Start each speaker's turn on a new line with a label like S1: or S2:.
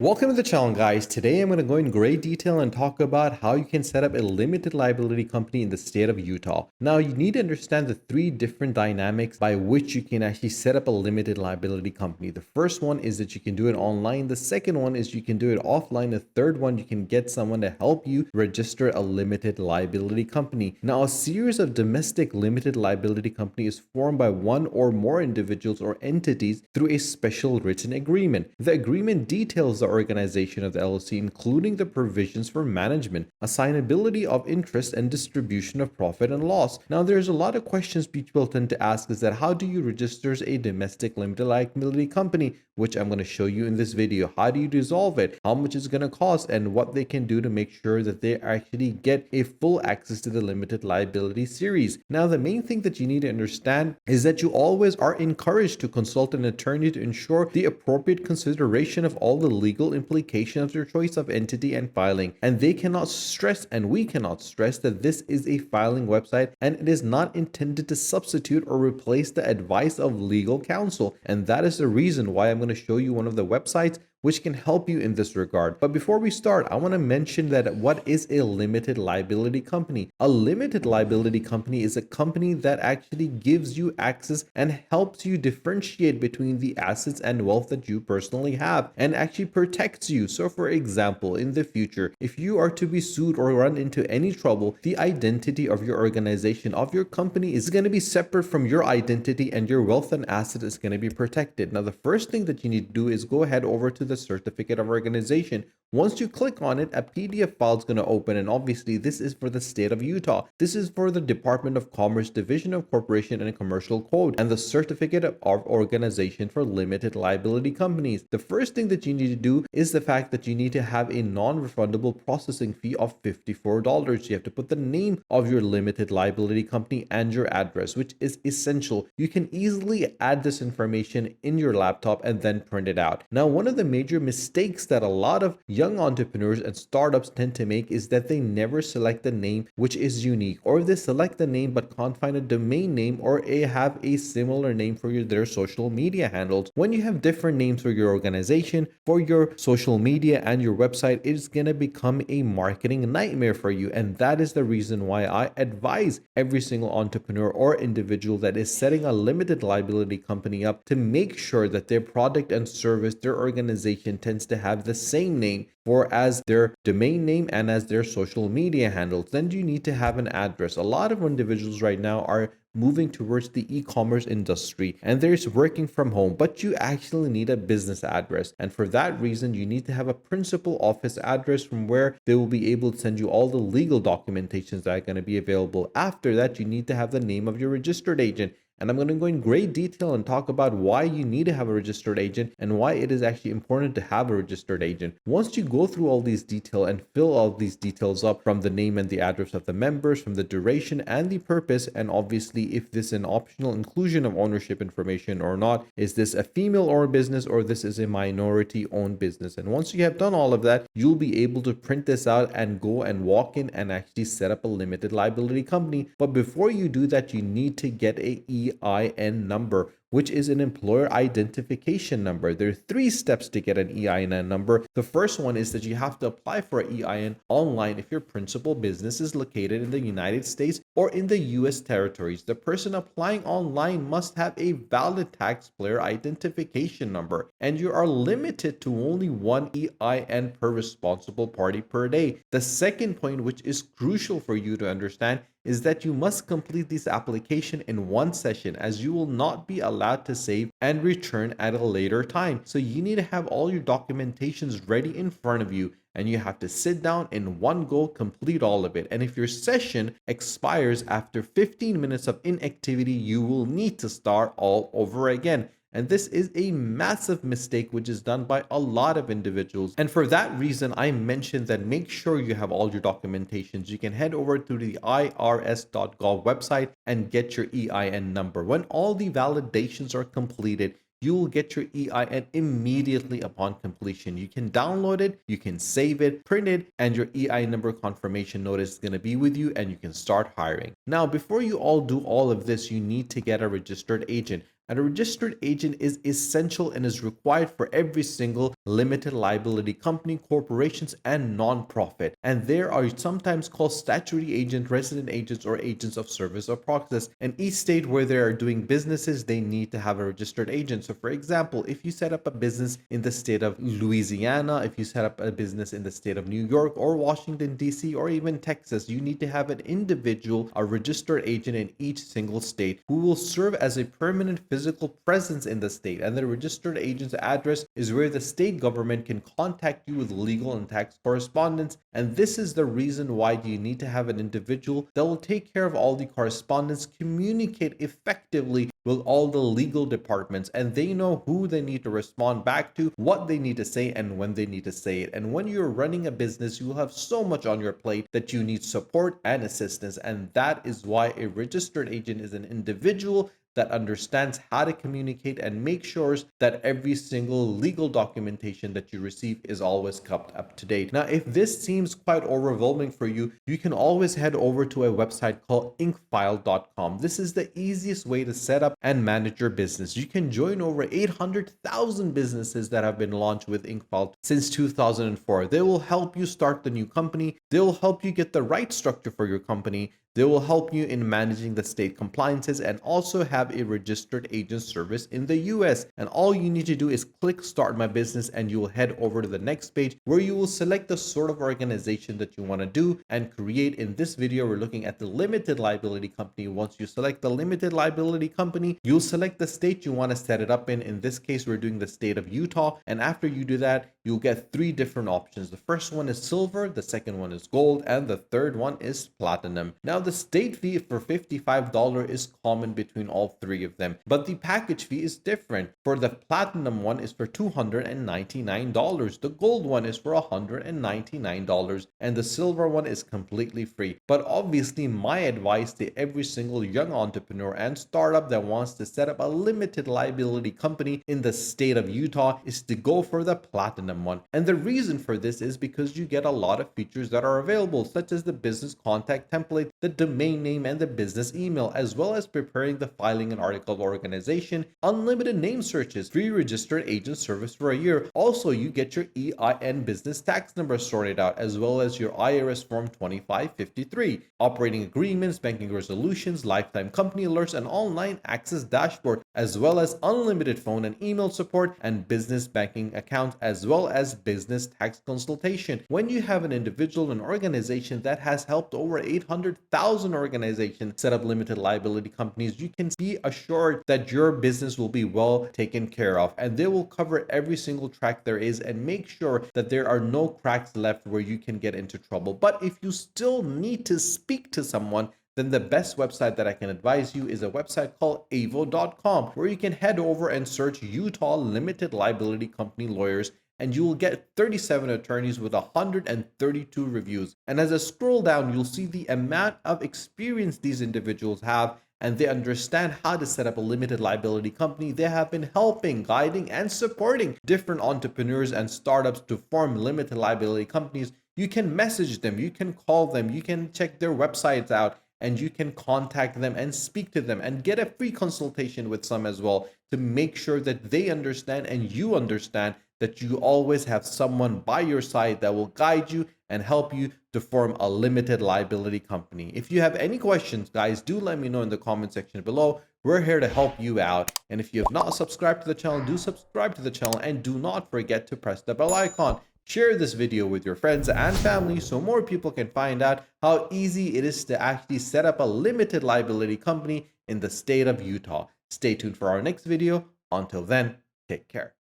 S1: Welcome to the channel, guys. Today I'm going to go in great detail and talk about how you can set up a limited liability company in the state of Utah. Now, you need to understand the three different dynamics by which you can actually set up a limited liability company. The first one is that you can do it online. The second one is you can do it offline. The third one, you can get someone to help you register a limited liability company. Now, a series of domestic limited liability company is formed by one or more individuals or entities through a special written agreement. The agreement details the organization of the LLC, including the provisions for management, assignability of interest, and distribution of profit and loss. Now, there's a lot of questions people tend to ask is that how do you register a domestic limited liability company, which I'm going to show you in this video. How do you dissolve it? How much it's going to cost, and what they can do to make sure that they actually get a full access to the limited liability series. Now, the main thing that you need to understand is that you always are encouraged to consult an attorney to ensure the appropriate consideration of all the legal implications of your choice of entity and filing. And they cannot stress, and we cannot stress, that this is a filing website and it is not intended to substitute or replace the advice of legal counsel. And that is the reason why I'm going to show you one of the websites which can help you in this regard. But before we start, I want to mention that what is a limited liability company? A limited liability company is a company that actually gives you access and helps you differentiate between the assets and wealth that you personally have and actually protects you. So for example, in the future, if you are to be sued or run into any trouble, the identity of your organization, of your company, is going to be separate from your identity, and your wealth and asset is going to be protected. Now, the first thing that you need to do is go ahead over to the certificate of organization. Once you click on it, a PDF file is going to open, and obviously this is for the state of Utah. This is for the Department of Commerce Division of Corporation and Commercial Code and the certificate of organization for limited liability companies. The first thing that you need to do is the fact that you need to have a non-refundable processing fee of $54. You have to put the name of your limited liability company and your address, which is essential. You can easily add this information in your laptop and then print it out. Now, one of the major mistakes that a lot of young entrepreneurs and startups tend to make is that they never select the name which is unique, or they select the name but can't find a domain name or have a similar name for their social media handles. When you have different names for your organization, for your social media, and your website, it's going to become a marketing nightmare for you. And that is the reason why I advise every single entrepreneur or individual that is setting a limited liability company up to make sure that their product and service, their organization, tends to have the same name for as their domain name and as their social media handles. Then you need to have an address. A lot of individuals right now are moving towards the e-commerce industry and they're working from home, but you actually need a business address. And for that reason, you need to have a principal office address from where they will be able to send you all the legal documentations that are going to be available. After that, you need to have the name of your registered agent. And I'm going to go in great detail and talk about why you need to have a registered agent and why it is actually important to have a registered agent. Once you go through all these details and fill all these details up, from the name and the address of the members, from the duration and the purpose, and obviously if this is an optional inclusion of ownership information or not, is this a female-owned business or this is a minority-owned business. And once you have done all of that, you'll be able to print this out and go and walk in and actually set up a limited liability company. But before you do that, you need to get a EIN number, which is an employer identification number. There are 3 steps to get an EIN number. The first one is that you have to apply for an EIN online if your principal business is located in the United States or in the US territories. The person applying online must have a valid taxpayer identification number, and you are limited to only 1 EIN per responsible party per day. The second point, which is crucial for you to understand, is that you must complete this application in one session, as you will not be allowed to save and return at a later time. So you need to have all your documentations ready in front of you, and you have to sit down in one go, complete all of it. And if your session expires after 15 minutes of inactivity, you will need to start all over again. And this is a massive mistake which is done by a lot of individuals. And for that reason, I mentioned that make sure you have all your documentations. You can head over to the irs.gov website and get your EIN number. When all the validations are completed, you will get your EIN immediately upon completion. You can download it, you can save it, print it, and your EIN number confirmation notice is going to be with you and you can start hiring. Now, before you all do all of this, you need to get a registered agent. And a registered agent is essential and is required for every single limited liability company, corporations, and nonprofit. And there are sometimes called statutory agent, resident agents, or agents of service or process. And each state where they are doing businesses, they need to have a registered agent. So for example, if you set up a business in the state of Louisiana, if you set up a business in the state of New York or Washington, D.C., or even Texas, you need to have an individual, a registered agent in each single state who will serve as a permanent physical presence in the state. And the registered agent's address is where the state government can contact you with legal and tax correspondence. And this is the reason why you need to have an individual that will take care of all the correspondence, communicate effectively with all the legal departments, and they know who they need to respond back to, what they need to say, and when they need to say it. And when you're running a business, you will have so much on your plate that you need support and assistance. And that is why a registered agent is an individual that understands how to communicate and make sure that every single legal documentation that you receive is always kept up to date. Now, if this seems quite overwhelming for you, you can always head over to a website called inkfile.com. This is the easiest way to set up and manage your business. You can join over 800,000 businesses that have been launched with Inkfile since 2004. They will help you start the new company. They will help you get the right structure for your company. They will help you in managing the state compliances and also have a registered agent service in the US. And all you need to do is click Start My Business and you will head over to the next page where you will select the sort of organization that you want to do and create. In this video, we're looking at the limited liability company. Once you select the limited liability company, you'll select the state you want to set it up in. In this case, we're doing the state of Utah. And after you do that, you'll get three different options. The first one is silver, the second one is gold, and the third one is platinum. Now, the state fee for $55 is common between all three of them, but the package fee is different. For the platinum one is for $299, the gold one is for $199, and the silver one is completely free. But obviously, my advice to every single young entrepreneur and startup that wants to set up a limited liability company in the state of Utah is to go for the platinum one. And the reason for this is because you get a lot of features that are available, such as the business contact template, the domain name, and the business email, as well as preparing the filing and article of organization, unlimited name searches, free registered agent service for a year. Also, you get your EIN business tax number sorted out, as well as your IRS form 2553, operating agreements, banking resolutions, lifetime company alerts, and online access dashboard, as well as unlimited phone and email support and business banking accounts, as well as business tax consultation. When you have an individual and organization that has helped over 800,000 organizations set up limited liability companies, you can be assured that your business will be well taken care of, and they will cover every single track there is and make sure that there are no cracks left where you can get into trouble. But if you still need to speak to someone, then the best website that I can advise you is a website called avo.com, where you can head over and search Utah limited liability company lawyers, and you will get 37 attorneys with 132 reviews. And as I scroll down, you'll see the amount of experience these individuals have, and they understand how to set up a limited liability company. They have been helping, guiding, and supporting different entrepreneurs and startups to form limited liability companies. You can message them, you can call them, you can check their websites out, and you can contact them and speak to them and get a free consultation with some as well to make sure that they understand and you understand that you always have someone by your side that will guide you and help you to form a limited liability company. If you have any questions, guys, do let me know in the comment section below. We're here to help you out. And if you have not subscribed to the channel, do subscribe to the channel and do not forget to press the bell icon. Share this video with your friends and family so more people can find out how easy it is to actually set up a limited liability company in the state of Utah. Stay tuned for our next video. Until then, take care.